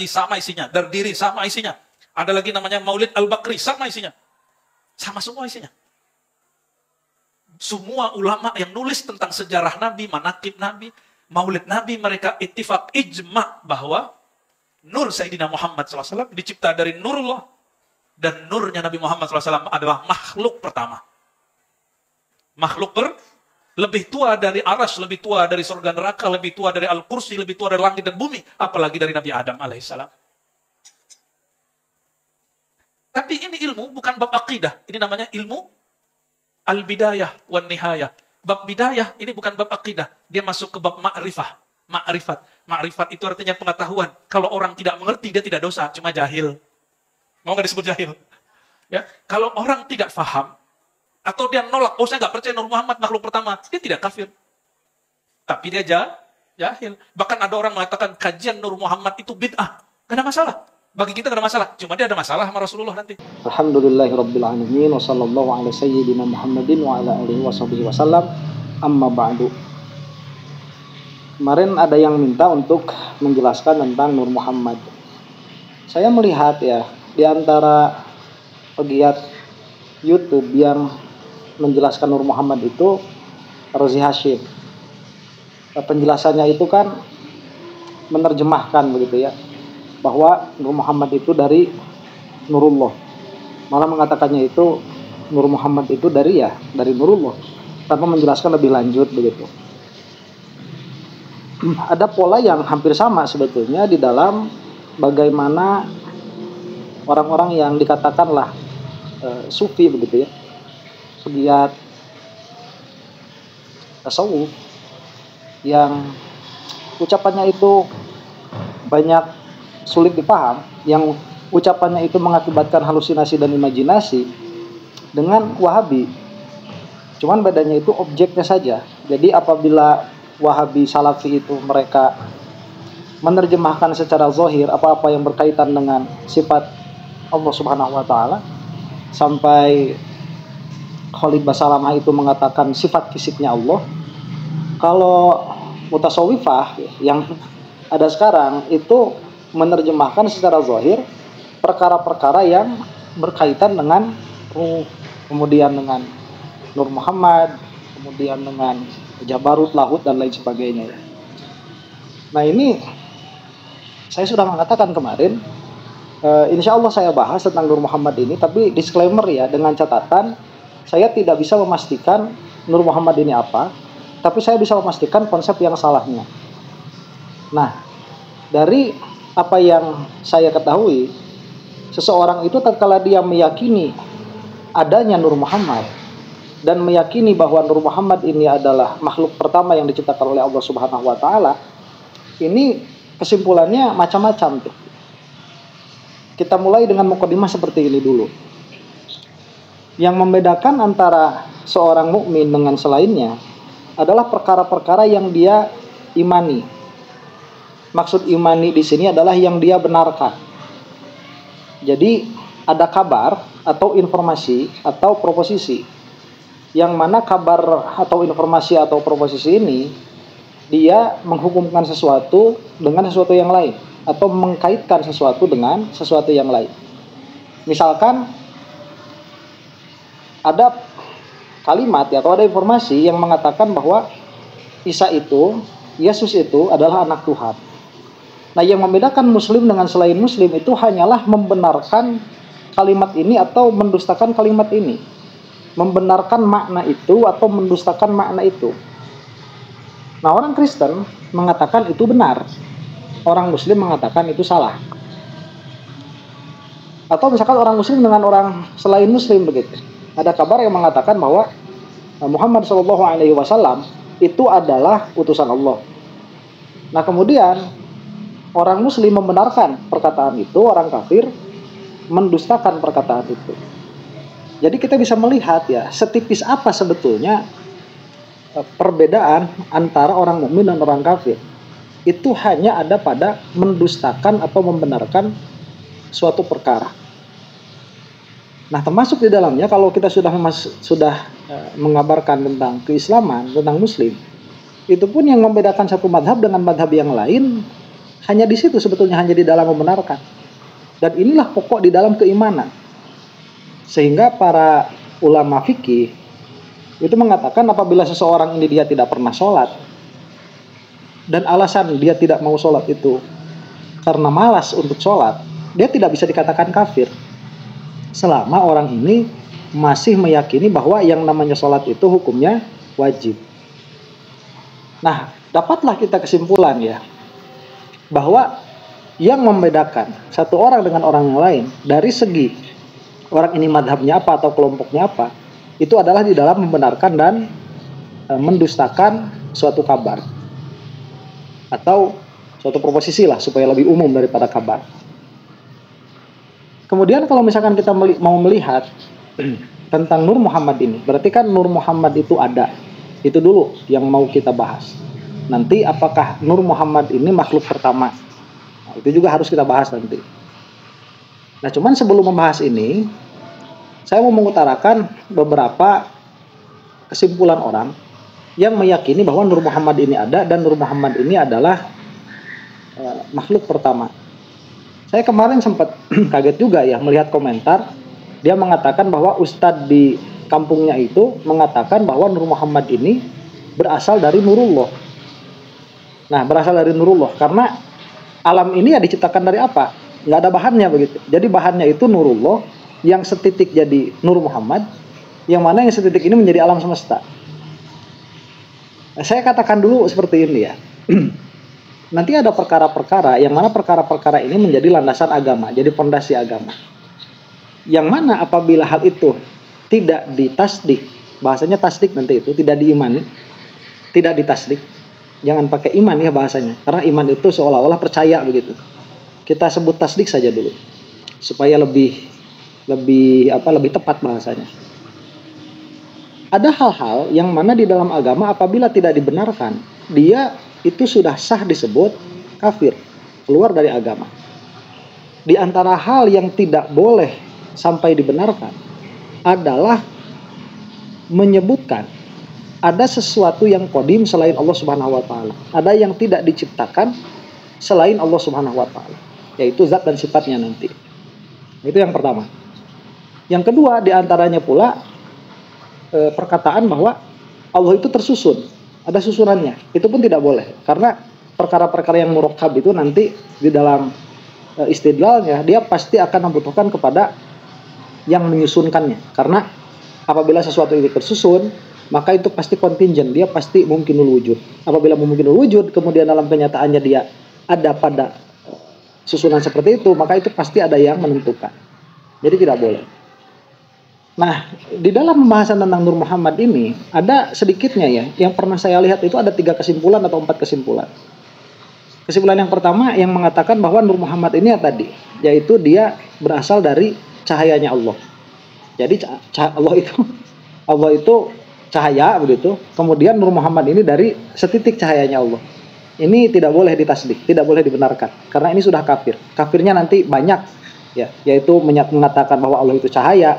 Haji sama isinya, Dardiri sama isinya. Ada lagi namanya Maulid Al-Bakri sama isinya. Sama semua isinya. Semua ulama yang nulis tentang sejarah Nabi, manaqib Nabi, Maulid Nabi, mereka ittifaq ijma bahwa nur Sayyidina Muhammad SAW dicipta dari nurullah. Dan nurnya Nabi Muhammad SAW adalah makhluk pertama. Makhluk lebih tua dari aras, lebih tua dari surga neraka, lebih tua dari Al-Kursi, lebih tua dari langit dan bumi. Apalagi dari Nabi Adam alaihissalam. Tapi ini ilmu bukan bab akidah. Ini namanya ilmu al-bidayah wan nihayah. Bab bidayah ini bukan bab akidah. Dia masuk ke bab ma'rifah. Ma'rifat. Ma'rifat itu artinya pengetahuan. Kalau orang tidak mengerti, dia tidak dosa, cuma jahil. Mau nggak disebut jahil? Ya, kalau orang tidak faham, atau dia nolak, oh saya nggak percaya Nur Muhammad makhluk pertama, dia tidak kafir. Tapi dia jahil. Bahkan ada orang mengatakan kajian Nur Muhammad itu bid'ah. Gak ada masalah. Bagi kita gak ada masalah. Cuma dia ada masalah sama Rasulullah nanti. Alhamdulillahirrabbilalamin. Wa sallallahu ala sayyidina Muhammadin wa ala alihi wa sahbihi wa sallam. Amma ba'du. Kemarin ada yang minta untuk menjelaskan tentang Nur Muhammad. Saya melihat ya, di antara pegiat YouTube yang menjelaskan Nur Muhammad itu Rozi Hashim. Penjelasannya itu kan menerjemahkan begitu ya, bahwa Nur Muhammad itu dari Nurullah. Malah mengatakannya itu Nur Muhammad itu dari Nurullah, tanpa menjelaskan lebih lanjut begitu. Ada pola yang hampir sama sebetulnya di dalam bagaimana orang-orang yang dikatakanlah sufi begitu ya, pegiat tasawuf yang ucapannya itu banyak sulit dipaham, yang ucapannya itu mengakibatkan halusinasi dan imajinasi, dengan Wahabi. Cuman bedanya itu objeknya saja. Jadi apabila Wahabi Salafi itu mereka menerjemahkan secara zahir apa-apa yang berkaitan dengan sifat Allah Subhanahu wa taala, sampai Khalid Basalamah itu mengatakan sifat fisiknya Allah. Kalau mutasawwifah yang ada sekarang itu menerjemahkan secara zahir perkara-perkara yang berkaitan dengan ruh, kemudian dengan Nur Muhammad, kemudian dengan Jabarut, Lahut, dan lain sebagainya. Nah ini saya sudah mengatakan kemarin, insya Allah saya bahas tentang Nur Muhammad ini, tapi disclaimer ya, dengan catatan saya tidak bisa memastikan Nur Muhammad ini apa, tapi saya bisa memastikan konsep yang salahnya. Nah, dari apa yang saya ketahui, seseorang itu tatkala dia meyakini adanya Nur Muhammad dan meyakini bahwa Nur Muhammad ini adalah makhluk pertama yang diciptakan oleh Allah Subhanahu wa taala, ini kesimpulannya macam-macam tuh. Kita mulai dengan mukadimah seperti ini dulu. Yang membedakan antara seorang mukmin dengan selainnya adalah perkara-perkara yang dia imani. Maksud imani di sini adalah yang dia benarkan. Jadi ada kabar atau informasi atau proposisi, yang mana kabar atau informasi atau proposisi ini dia menghukumkan sesuatu dengan sesuatu yang lain, atau mengkaitkan sesuatu dengan sesuatu yang lain. Misalkan ada kalimat ya, atau ada informasi yang mengatakan bahwa Isa itu, Yesus itu adalah anak Tuhan. Nah, yang membedakan muslim dengan selain muslim itu hanyalah membenarkan kalimat ini atau mendustakan kalimat ini. Membenarkan makna itu atau mendustakan makna itu. Nah, orang Kristen mengatakan itu benar. Orang muslim mengatakan itu salah. Atau misalkan orang muslim dengan orang selain muslim begitu. Ada kabar yang mengatakan bahwa Muhammad SAW itu adalah utusan Allah. Nah, kemudian orang muslim membenarkan perkataan itu, orang kafir mendustakan perkataan itu. Jadi kita bisa melihat ya, setipis apa sebetulnya perbedaan antara orang mukmin dan orang kafir. Itu hanya ada pada mendustakan atau membenarkan suatu perkara. Nah, termasuk di dalamnya kalau kita sudah mengabarkan tentang keislaman, tentang muslim, itu pun yang membedakan satu madhab dengan madhab yang lain Hanya di situ sebetulnya, hanya di dalam membenarkan. Dan inilah pokok di dalam keimanan. Sehingga para ulama fikih itu mengatakan apabila seseorang ini dia tidak pernah sholat, dan alasan dia tidak mau sholat itu karena malas untuk sholat, dia tidak bisa dikatakan kafir. Selama orang ini masih meyakini bahwa yang namanya sholat itu hukumnya wajib. Nah, dapatlah kita kesimpulan ya, bahwa yang membedakan satu orang dengan orang yang lain dari segi orang ini madhabnya apa atau kelompoknya apa, itu adalah di dalam membenarkan dan mendustakan suatu kabar atau suatu proposisi lah, supaya lebih umum daripada kabar. Kemudian kalau misalkan kita mau melihat tentang Nur Muhammad ini, berarti kan Nur Muhammad itu ada. Itu dulu yang mau kita bahas. Nanti apakah Nur Muhammad ini makhluk pertama? Nah, itu juga harus kita bahas nanti. Nah, cuman sebelum membahas ini, saya mau mengutarakan beberapa kesimpulan orang yang meyakini bahwa Nur Muhammad ini ada dan Nur Muhammad ini adalah makhluk pertama. Saya kemarin sempat kaget juga ya melihat komentar, dia mengatakan bahwa ustadz di kampungnya itu mengatakan bahwa Nur Muhammad ini berasal dari Nurullah. Nah, berasal dari Nurullah karena alam ini ya diciptakan dari apa? Nggak ada bahannya begitu. Jadi bahannya itu Nurullah, yang setitik jadi Nur Muhammad, yang mana yang setitik ini menjadi alam semesta. Nah, saya katakan dulu seperti ini ya. Nanti ada perkara-perkara yang mana perkara-perkara ini menjadi landasan agama, jadi fondasi agama. Yang mana apabila hal itu tidak ditasdik, bahasanya tasdik nanti itu tidak diimani, tidak ditasdik. Jangan pakai iman ya bahasanya, karena iman itu seolah-olah percaya begitu. Kita sebut tasdik saja dulu, supaya lebih tepat bahasanya. Ada hal-hal yang mana di dalam agama apabila tidak dibenarkan, dia itu sudah sah disebut kafir, keluar dari agama. Di antara hal yang tidak boleh sampai dibenarkan adalah menyebutkan ada sesuatu yang qadim selain Allah Subhanahu wa taala. Ada yang tidak diciptakan selain Allah Subhanahu wa taala, yaitu zat dan sifatnya nanti. Itu yang pertama. Yang kedua, di antaranya pula perkataan bahwa Allah itu tersusun, ada susunannya. Itu pun tidak boleh, karena perkara-perkara yang murakkab itu nanti di dalam istidlalnya dia pasti akan membutuhkan kepada yang menyusunkannya. Karena apabila sesuatu itu tersusun, maka itu pasti kontingent, dia pasti mungkinul wujud. Apabila mungkinul wujud, kemudian dalam kenyataannya dia ada pada susunan seperti itu, maka itu pasti ada yang menentukan. Jadi tidak boleh. Nah, di dalam pembahasan tentang Nur Muhammad ini, ada sedikitnya ya, yang pernah saya lihat itu ada 3 kesimpulan atau 4 kesimpulan. Kesimpulan yang pertama yang mengatakan bahwa Nur Muhammad ini ya tadi, yaitu dia berasal dari cahayanya Allah. Jadi Allah itu cahaya begitu. Kemudian Nur Muhammad ini dari setitik cahayanya Allah. Ini tidak boleh ditasdik, tidak boleh dibenarkan, karena ini sudah kafir. Kafirnya nanti banyak ya, yaitu mengatakan bahwa Allah itu cahaya,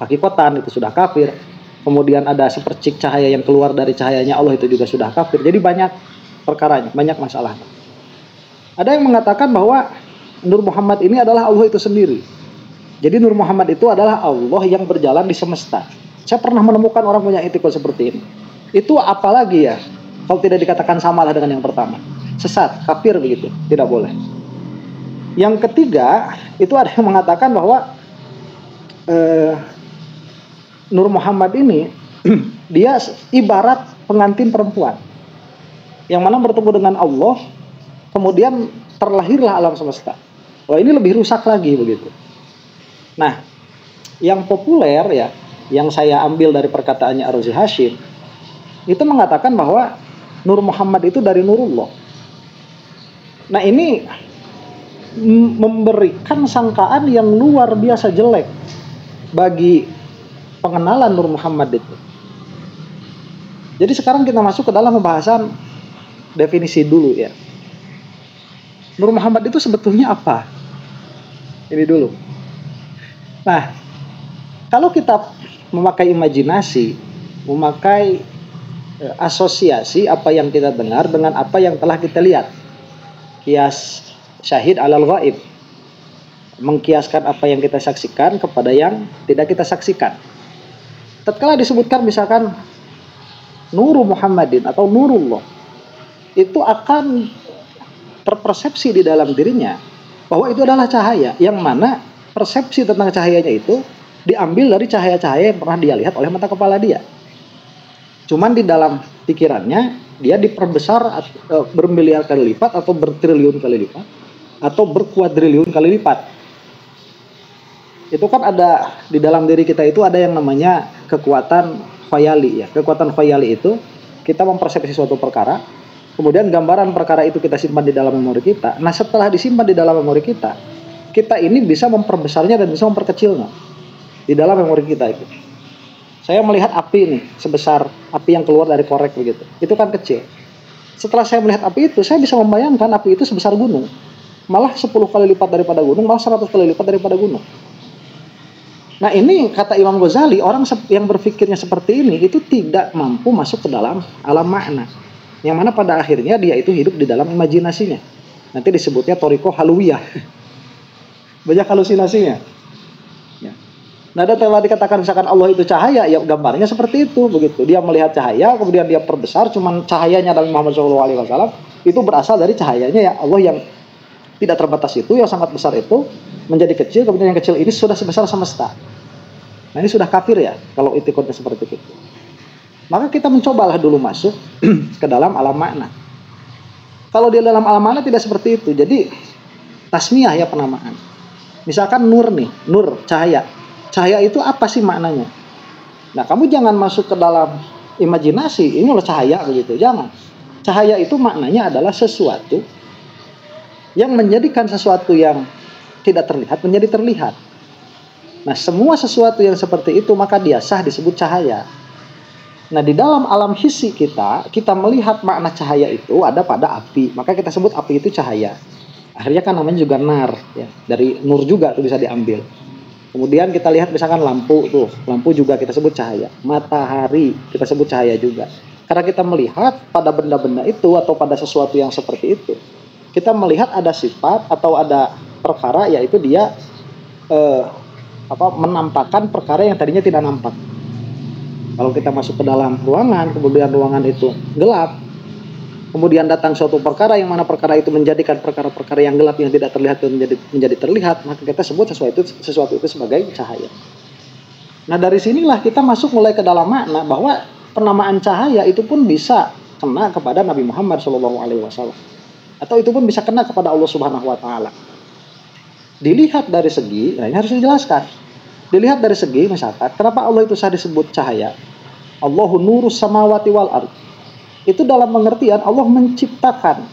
hakikatan itu sudah kafir. Kemudian ada sepercik cahaya yang keluar dari cahayanya Allah, itu juga sudah kafir. Jadi banyak perkaranya, banyak masalah. Ada yang mengatakan bahwa Nur Muhammad ini adalah Allah itu sendiri. Jadi Nur Muhammad itu adalah Allah yang berjalan di semesta. Saya pernah menemukan orang punya etikal seperti ini. Itu apalagi ya, kalau tidak dikatakan samalah dengan yang pertama. Sesat, kafir begitu, tidak boleh. Yang ketiga, itu ada yang mengatakan bahwa Nur Muhammad ini dia ibarat pengantin perempuan yang mana bertemu dengan Allah, kemudian terlahirlah alam semesta. Wah, ini lebih rusak lagi begitu. Nah, yang populer ya, yang saya ambil dari perkataannya Ar-Razi Hashim, itu mengatakan bahwa Nur Muhammad itu dari Nurullah. Nah, ini memberikan sangkaan yang luar biasa jelek bagi pengenalan Nur Muhammad itu. Jadi sekarang kita masuk ke dalam pembahasan definisi dulu ya. Nur Muhammad itu sebetulnya apa? Ini dulu. Nah, kalau kita memakai imajinasi, memakai asosiasi apa yang kita dengar dengan apa yang telah kita lihat. Kias syahid alal ghaib. Mengkiaskan apa yang kita saksikan kepada yang tidak kita saksikan. Tatkala disebutkan misalkan Nuru Muhammadin atau Nurullah, itu akan terpersepsi di dalam dirinya bahwa itu adalah cahaya, yang mana persepsi tentang cahayanya itu diambil dari cahaya-cahaya yang pernah dia lihat oleh mata kepala dia. Cuman di dalam pikirannya dia diperbesar bermiliar kali lipat atau bertriliun kali lipat atau berkuadriliun kali lipat. Itu kan ada di dalam diri kita itu ada yang namanya kekuatan khayali ya. Kekuatan khayali itu kita mempersepsi suatu perkara, kemudian gambaran perkara itu kita simpan di dalam memori kita. Nah, setelah disimpan di dalam memori kita, kita ini bisa memperbesarnya dan bisa memperkecilnya di dalam memori kita itu. Saya melihat api nih sebesar api yang keluar dari korek begitu. Itu kan kecil. Setelah saya melihat api itu, saya bisa membayangkan api itu sebesar gunung. Malah 10 kali lipat daripada gunung, malah 100 kali lipat daripada gunung. Nah, ini kata Imam Ghazali, orang yang berpikirnya seperti ini itu tidak mampu masuk ke dalam alam makna. Yang mana pada akhirnya dia itu hidup di dalam imajinasinya. Nanti disebutnya Thariqah Halawiyah. Banyak halusinasinya. Ya. Nah, dan telah dikatakan misalkan Allah itu cahaya, ya gambarnya seperti itu begitu. Dia melihat cahaya, kemudian dia perbesar, cuman cahayanya Nabi Muhammad SAW itu berasal dari cahayanya ya Allah yang tidak terbatas itu, yang sangat besar itu menjadi kecil, kemudian yang kecil ini sudah sebesar semesta. Nah, ini sudah kafir ya kalau itikadnya seperti itu. Maka kita mencobalah dulu masuk ke dalam alam makna. Kalau di dalam alam makna tidak seperti itu. Jadi tasmiyah ya penamaan. Misalkan nur nih, nur cahaya. Cahaya itu apa sih maknanya? Nah, kamu jangan masuk ke dalam imajinasi, ini loh cahaya begitu. Jangan. Cahaya itu maknanya adalah sesuatu yang menjadikan sesuatu yang tidak terlihat menjadi terlihat. Nah, semua sesuatu yang seperti itu maka dia sah disebut cahaya. Nah, di dalam alam hissi kita melihat makna cahaya itu ada pada api. Maka kita sebut api itu cahaya. Akhirnya kan namanya juga nar, ya. Dari nur juga tuh bisa diambil. Kemudian kita lihat misalkan lampu tuh, lampu juga kita sebut cahaya. Matahari kita sebut cahaya juga. Karena kita melihat pada benda-benda itu atau pada sesuatu yang seperti itu, kita melihat ada sifat atau ada perkara, yaitu dia menampakkan perkara yang tadinya tidak nampak. Kalau kita masuk ke dalam ruangan, kemudian ruangan itu gelap, kemudian datang suatu perkara yang mana perkara itu menjadikan perkara-perkara yang gelap yang tidak terlihat menjadi terlihat, maka kita sebut sesuatu itu sebagai cahaya. Nah, dari sinilah kita masuk mulai ke dalam makna bahwa penamaan cahaya itu pun bisa kena kepada Nabi Muhammad SAW, atau itu pun bisa kena kepada Allah Subhanahu Wa Taala. Dilihat dari segi, nah ini harus dijelaskan. Dilihat dari segi, misalkan, kenapa Allah itu sah disebut cahaya? Allahu nurus samawati wal ard. Itu dalam pengertian Allah menciptakan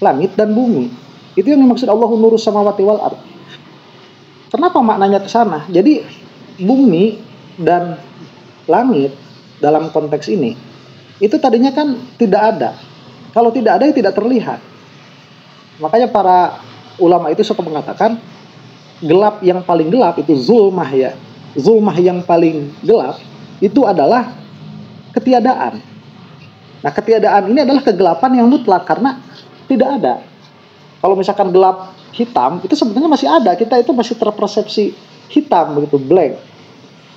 langit dan bumi. Itu yang dimaksud Allahu nurus samawati wal ard. Kenapa maknanya ke sana? Jadi bumi dan langit dalam konteks ini itu tadinya kan tidak ada. Kalau tidak ada, ya tidak terlihat. Makanya para ulama itu suka mengatakan gelap yang paling gelap itu zulmah ya. Zulmah yang paling gelap itu adalah ketiadaan. Nah, ketiadaan ini adalah kegelapan yang mutlak karena tidak ada. Kalau misalkan gelap hitam itu sebenarnya masih ada, kita itu masih terpersepsi hitam begitu, blank.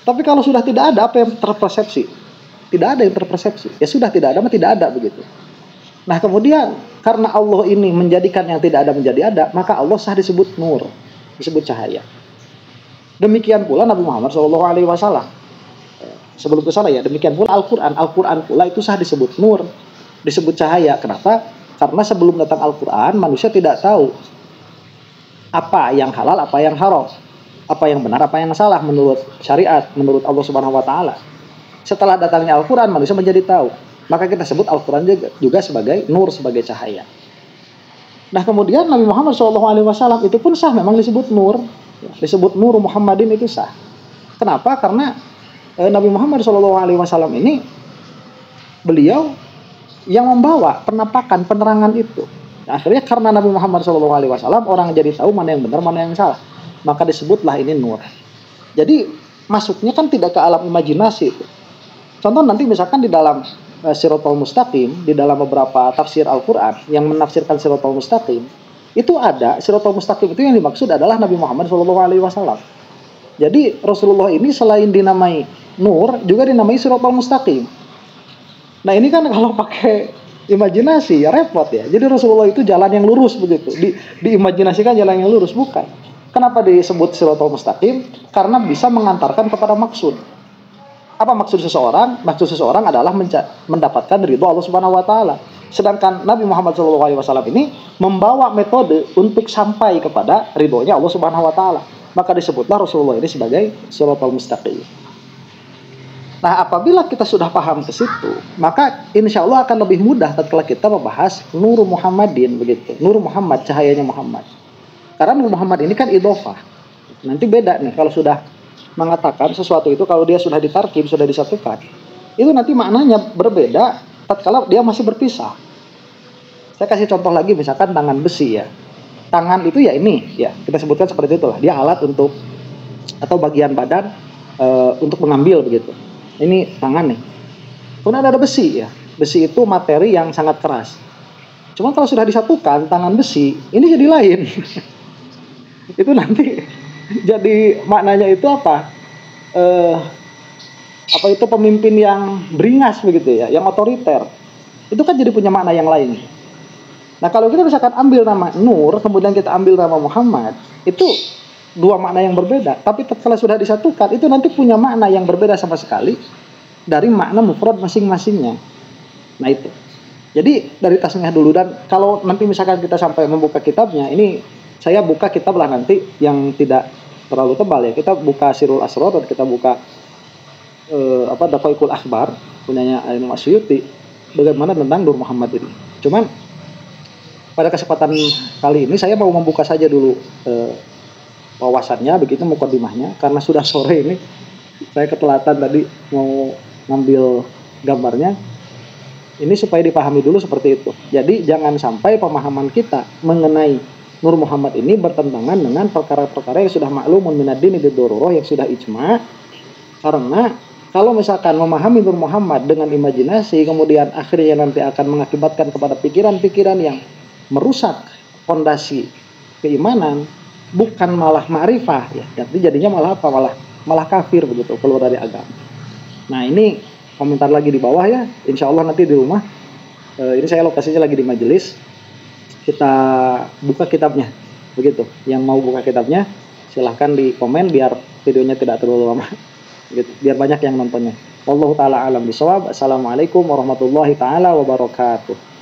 Tapi kalau sudah tidak ada, apa yang terpersepsi? Tidak ada yang terpersepsi. Ya sudah, tidak ada mah tidak ada begitu. Nah, kemudian karena Allah ini menjadikan yang tidak ada menjadi ada, maka Allah sah disebut nur, disebut cahaya. Demikian pula Nabi Muhammad SAW. Sebelum ke sana ya, demikian pula Al-Quran. Al-Quran pula itu sah disebut nur, disebut cahaya. Kenapa? Karena sebelum datang Al-Quran, manusia tidak tahu apa yang halal, apa yang haram, apa yang benar, apa yang salah menurut syariat, menurut Allah Subhanahu Wa Taala. Setelah datangnya Al-Quran, manusia menjadi tahu. Maka kita sebut Al-Quran juga sebagai nur, sebagai cahaya. Nah, kemudian Nabi Muhammad SAW itu pun sah memang disebut nur, disebut nur Muhammadin itu sah. Kenapa? Karena Nabi Muhammad SAW ini beliau yang membawa penampakan penerangan itu. Nah, akhirnya karena Nabi Muhammad SAW orang jadi tahu mana yang benar, mana yang salah. Maka disebutlah ini nur. Jadi masuknya kan tidak ke alam imajinasi itu. Contoh nanti misalkan di dalam Siratal Mustaqim, di dalam beberapa tafsir Al-Quran yang menafsirkan Siratal Mustaqim, itu ada Shiratal Mustaqim, itu yang dimaksud adalah Nabi Muhammad SAW. Jadi Rasulullah ini selain dinamai Nur, juga dinamai Shiratal Mustaqim. Nah ini kan kalau pakai imajinasi ya repot ya. Jadi Rasulullah itu jalan yang lurus begitu. Diimajinasikan jalan yang lurus, bukan. Kenapa disebut Shiratal Mustaqim? Karena bisa mengantarkan kepada maksud. Apa maksud seseorang? Maksud seseorang adalah mendapatkan ridho Allah Subhanahu wa taala. Sedangkan Nabi Muhammad SAW ini membawa metode untuk sampai kepada ridhonya Allah Subhanahu wa taala. Maka disebutlah Rasulullah ini sebagai Shiratal Mustaqim. Nah, apabila kita sudah paham ke situ, maka insya Allah akan lebih mudah tatkala kita membahas Nur Muhammadin begitu. Nur Muhammad, cahayanya Muhammad. Karena Nur Muhammad ini kan idhofah. Nanti beda nih kalau sudah mengatakan sesuatu itu, kalau dia sudah ditarkib, sudah disatukan, itu nanti maknanya berbeda tatkala dia masih berpisah. Saya kasih contoh lagi, misalkan tangan besi ya. Tangan itu ya ini, ya kita sebutkan seperti itulah. Dia alat untuk atau bagian badan untuk mengambil begitu. Ini tangan nih. Kemudian ada besi ya. Besi itu materi yang sangat keras. Cuma kalau sudah disatukan tangan besi, ini jadi lain. Itu nanti jadi maknanya itu apa? Apa itu pemimpin yang beringas begitu ya, yang otoriter. Itu kan jadi punya makna yang lain. Nah kalau kita misalkan ambil nama Nur, kemudian kita ambil nama Muhammad, itu dua makna yang berbeda. Tapi kalau sudah disatukan, itu nanti punya makna yang berbeda sama sekali dari makna mufrad masing-masingnya. Nah itu. Jadi dari tasmiyah dulu, dan kalau nanti misalkan kita sampai membuka kitabnya, ini saya buka kitab lah nanti yang tidak terlalu tebal ya. Kita buka Sirul Asrar dan kita buka Daqaiqul Akhbar punyanya Imam Asyuyuti bagaimana tentang Nur Muhammad ini. Cuman pada kesempatan kali ini saya mau membuka saja dulu wawasannya begitu, mukadimahnya, karena sudah sore ini saya ketelatan tadi mau ngambil gambarnya. Ini supaya dipahami dulu seperti itu. Jadi jangan sampai pemahaman kita mengenai Nur Muhammad ini bertentangan dengan perkara-perkara yang sudah ma'lumun minad dini bid-darurah, yang sudah ijma'. Karena kalau misalkan memahami Nur Muhammad dengan imajinasi, kemudian akhirnya nanti akan mengakibatkan kepada pikiran-pikiran yang merusak fondasi keimanan, bukan malah ma'rifah ya. Jadi jadinya malah apa? Malah kafir begitu, keluar dari agama. Nah, ini komentar lagi di bawah ya. Insya Allah nanti di rumah. Ini saya lokasinya lagi di majelis. Kita buka kitabnya, begitu. Yang mau buka kitabnya, silahkan di komen biar videonya tidak terlalu lama. Gitu. Biar banyak yang nontonnya. Wallahu taala alam bisawab. Assalamualaikum warahmatullahi taala wabarakatuh.